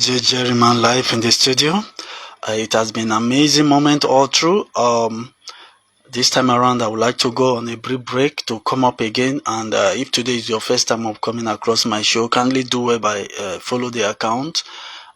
DJ Jerryman live in the studio. It has been an amazing moment all through. This time around, I would like to go on a brief break to come up again. And if today is your first time of coming across my show, kindly do well by follow the account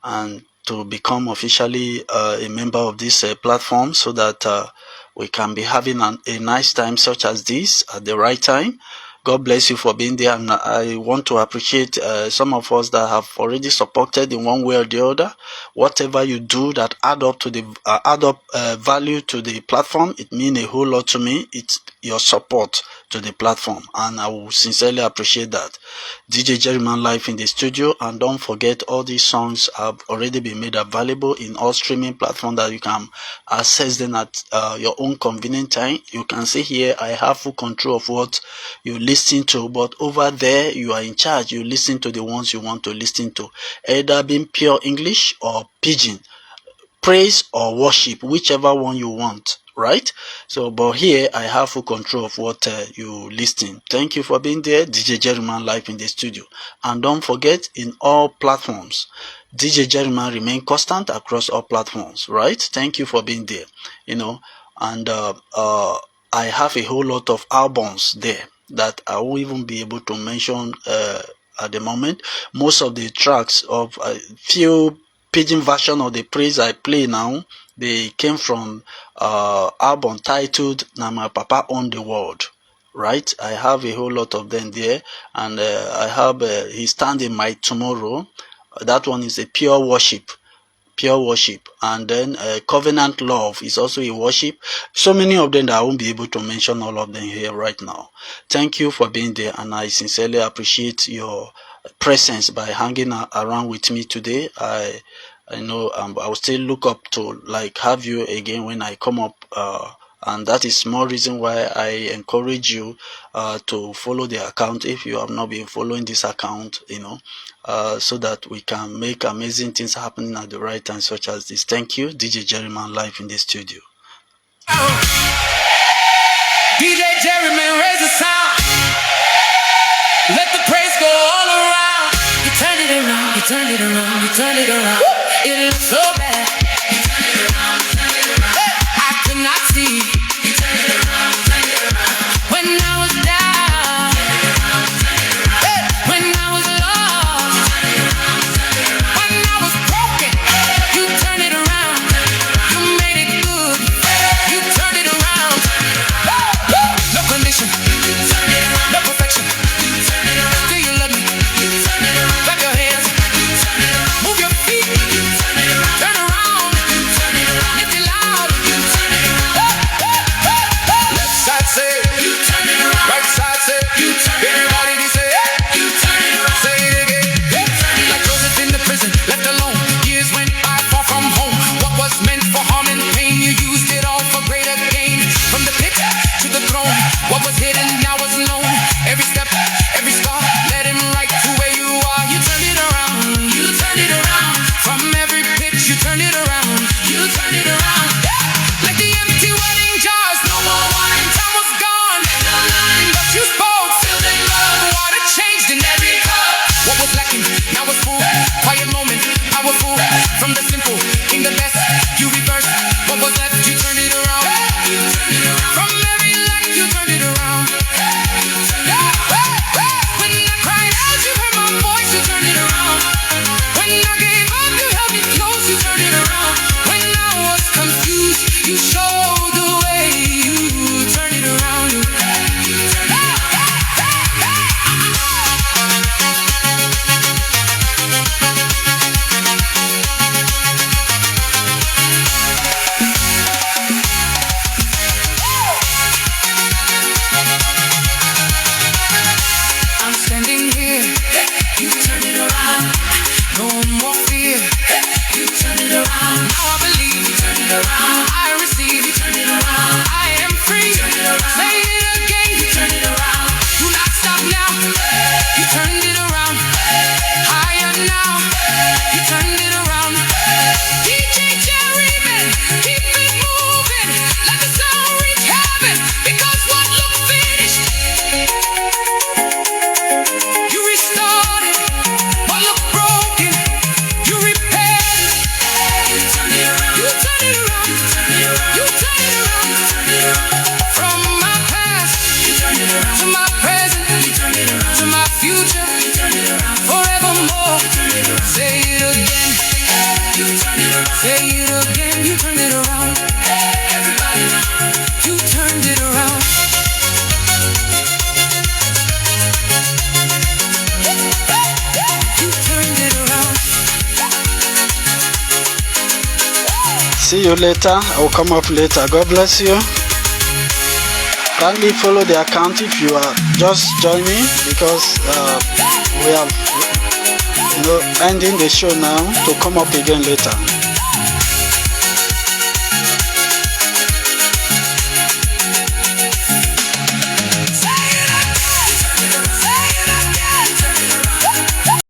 and to become officially a member of this platform, so that we can be having a nice time such as this at the right time. God bless you for being there, and I want to appreciate some of us that have already supported in one way or the other. Whatever you do that add up value to the platform, it means a whole lot to me. It's your support to the platform, and I will sincerely appreciate that. DJ Jerryman live in the studio, and don't forget all these songs have already been made available in all streaming platforms that you can access them at your own convenient time. You can see here I have full control of what you listen to, but over there you are in charge. You listen to the ones you want to listen to, either being pure English or pidgin, praise or worship, whichever one you want, right? So but here I have full control of what you listen. Thank you for being there. DJ Jerryman live in the studio, and don't forget, in all platforms DJ Jerryman remain constant across all platforms, right? Thank you for being there, and I have a whole lot of albums there that I won't even be able to mention at the moment. Most of the tracks of a few pidgin version of the praise I play now, they came from album titled "Now My Papa Own the World." Right, I have a whole lot of them there, and I have He Stand in My Tomorrow. That one is a pure worship, and then Covenant Love is also a worship. So many of them that I won't be able to mention all of them here right now. Thank you for being there, and I sincerely appreciate your presence by hanging around with me today. I know I will still look up to have you again when I come up, and that is more reason why I encourage you to follow the account if you have not been following this account, so that we can make amazing things happening at the right time such as this. Thank you. DJ Jerryman live in the studio. DJ Jerryman, raise the sound. Let the praise go all around. You turn it around, you turn it around, you turn it around. It is so bad. You turn it around, you turn it around. Hey, I could not see. You turn it around, you turn it around. When I was down, you turn it around, you turn it around. Hey, when I was lost, you turn it around, you turn it around. When I was broken, you turn it around. You made it good. You turn it around. No condition, no perfection. Do you love me? Clap your hands, move your feet, turn around, lift it loud. Say it again. You turn it around. Say it again. You turn it around. Everybody around. You turned it around. You turned it around. See you later. I'll come up later. God bless you. Kindly follow the account if you are just joining, because we are ending the show now to come up again later.